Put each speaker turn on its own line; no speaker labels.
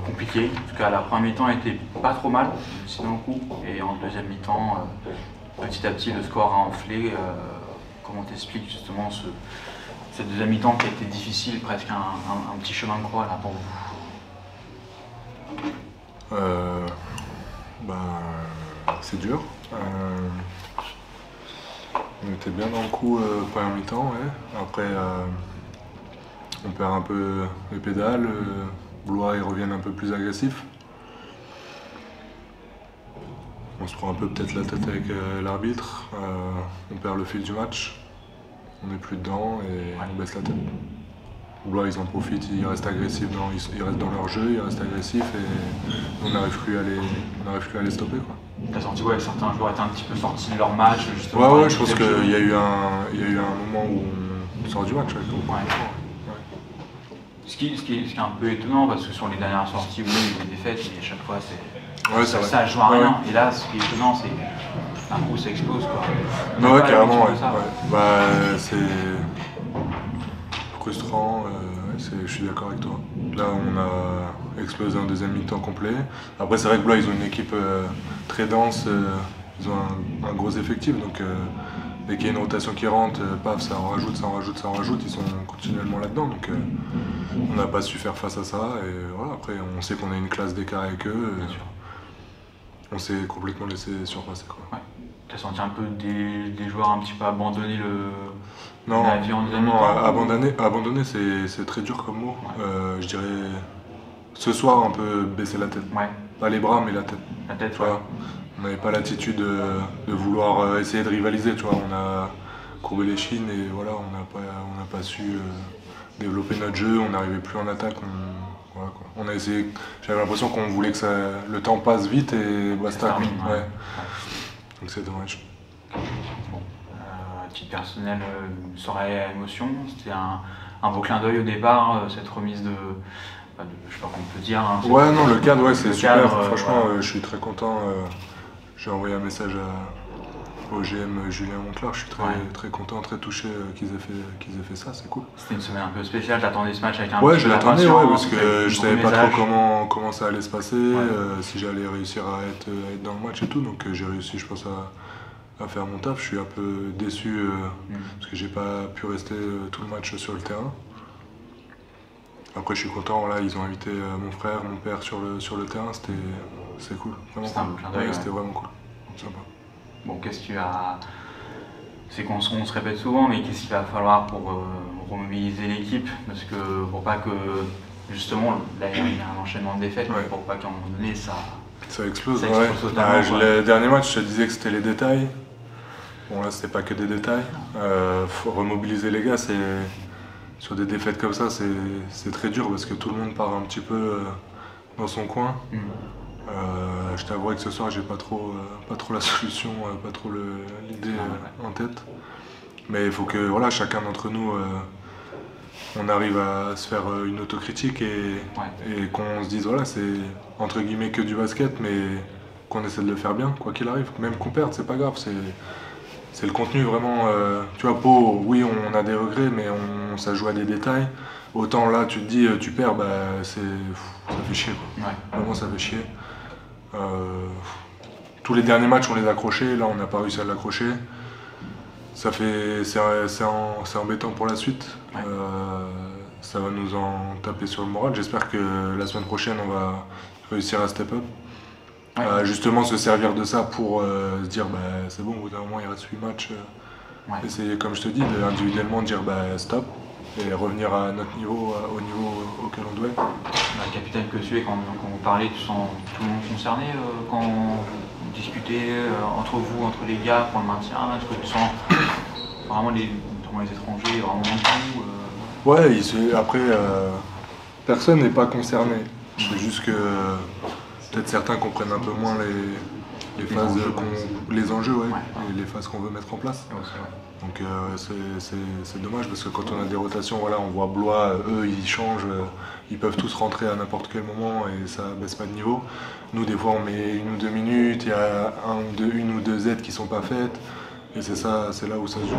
compliqué. En tout cas, la première mi-temps était pas trop mal, sinon le coup. Et en deuxième mi-temps, petit à petit, le score a enflé. Comment t'expliques justement cette deuxième mi-temps qui a été difficile, presque un petit chemin de croix là pour vous?
C'est dur. On était bien dans le coup première mi-temps, ouais. Après, on perd un peu les pédales. Blois, ils reviennent un peu plus agressifs. On se prend un peu peut-être la tête avec l'arbitre. On perd le fil du match. On n'est plus dedans et on baisse la tête. Blois, ils en profitent, ils restent agressifs, ils restent dans leur jeu, ils restent agressifs et on n'arrive plus à les stopper, quoi.
T'as senti que certains joueurs étaient un petit peu sortis de leur match justement?
Ouais, je pense qu'il y a eu un moment où on sort du match. Ouais.
Ce qui est un peu étonnant parce que sur les dernières sorties, oui, il y a eu des défaites, mais à chaque fois ça joue à rien. Et là, ce qui est étonnant, c'est un coup ça explose, quoi.
Ouais, carrément, ouais. C'est frustrant, je suis d'accord avec toi. Là, on a explosé un deuxième mi-temps complet. Après, c'est vrai que Blois, ils ont une équipe très dense, ils ont un gros effectif, donc dès qu'il y a une rotation qui rentre, paf, ça en rajoute, ils sont continuellement là-dedans. Donc on n'a pas su faire face à ça. Et voilà, après, on sait qu'on a une classe d'écart avec eux. On s'est complètement laissé surpasser, quoi.
Ouais. T'as senti un peu des joueurs un petit peu abandonner
la
vie en deuxième mi-temps?
Abandonner, c'est très dur comme mot.
Ouais.
Je dirais ce soir un peu baisser la tête.
Ouais.
Pas les bras, mais la tête.
La tête,
tu vois. On n'avait pas l'attitude de vouloir essayer de rivaliser, tu vois. On a courbé les chines et voilà, on n'a pas su développer notre jeu, on n'arrivait plus en attaque. Voilà, quoi. On a essayé, j'avais l'impression qu'on voulait que le temps passe vite et basta. Ouais. Donc c'est dommage.
Bon. Titre personnel, soirée à émotion, c'était un beau clin d'œil au départ, cette remise de je sais pas comment on peut dire. Hein,
ouais, non, le cadre, ouais, c'est super. Franchement,
ouais.
Je suis très content. J'ai envoyé un message au GM Julien Monclar. Je suis très content, très touché qu'ils aient fait ça. C'est cool.
C'était une semaine un peu spéciale. T'attendais ce match avec un
ouais,
petit
je
peu
l'attendais, parce que je savais pas
message.
trop comment ça allait se passer, si j'allais réussir à être dans le match et tout. Donc j'ai réussi, je pense, à faire mon taf. Je suis un peu déçu parce que j'ai pas pu rester tout le match sur le terrain. Après, je suis content, là, ils ont invité mon frère, mon père sur le terrain, c'était cool.
C'était un clin d'œil.
C'était vraiment cool, sympa.
Bon, qu'est-ce qu'il va... C'est qu'on se répète souvent, mais qu'est-ce qu'il va falloir pour remobiliser l'équipe? Parce que pour pas que, justement, là, il y a un enchaînement de défaites, mais pour pas qu'à un moment donné, ça
explose.
Totalement,
le dernier match, je te disais que c'était les détails. Bon, là, c'était pas que des détails. Faut remobiliser les gars, sur des défaites comme ça, c'est très dur parce que tout le monde part un petit peu dans son coin. Je t'avouerai que ce soir, j'ai pas trop la solution, pas trop l'idée en tête. Mais il faut que chacun d'entre nous, on arrive à se faire une autocritique et qu'on se dise c'est entre guillemets que du basket, mais qu'on essaie de le faire bien, quoi qu'il arrive. Même qu'on perde, c'est pas grave. C'est le contenu vraiment. Tu vois, Pau, oui, on a des regrets, mais ça joue à des détails. Autant là, tu te dis, tu perds, ça fait chier, quoi. Vraiment, ça fait chier. Tous les derniers matchs, on les a accrochés. Là, on n'a pas réussi à l'accrocher. C'est embêtant pour la suite. Ça va nous en taper sur le moral. J'espère que la semaine prochaine, on va réussir à step up. Justement se servir de ça pour se dire c'est bon, au bout d'un moment il reste 8 matchs. Essayer, comme je te dis, individuellement dire stop et revenir à notre niveau, au niveau auquel on doit être.
Le capitaine que tu es, quand vous parlez, tu sens tout le monde concerné quand vous discutez entre vous, entre les gars pour le maintien? Est-ce que tu sens vraiment les étrangers vraiment tout
Ouais, après personne n'est pas concerné. C'est juste que peut-être certains comprennent un peu moins les phases, les enjeux, et les phases qu'on veut mettre en place. Donc c'est dommage parce que quand on a des rotations, on voit Blois, eux ils changent, ils peuvent tous rentrer à n'importe quel moment et ça baisse pas de niveau. Nous des fois on met 1 ou 2 minutes, il y a une ou deux aides qui sont pas faites et c'est là où ça se joue.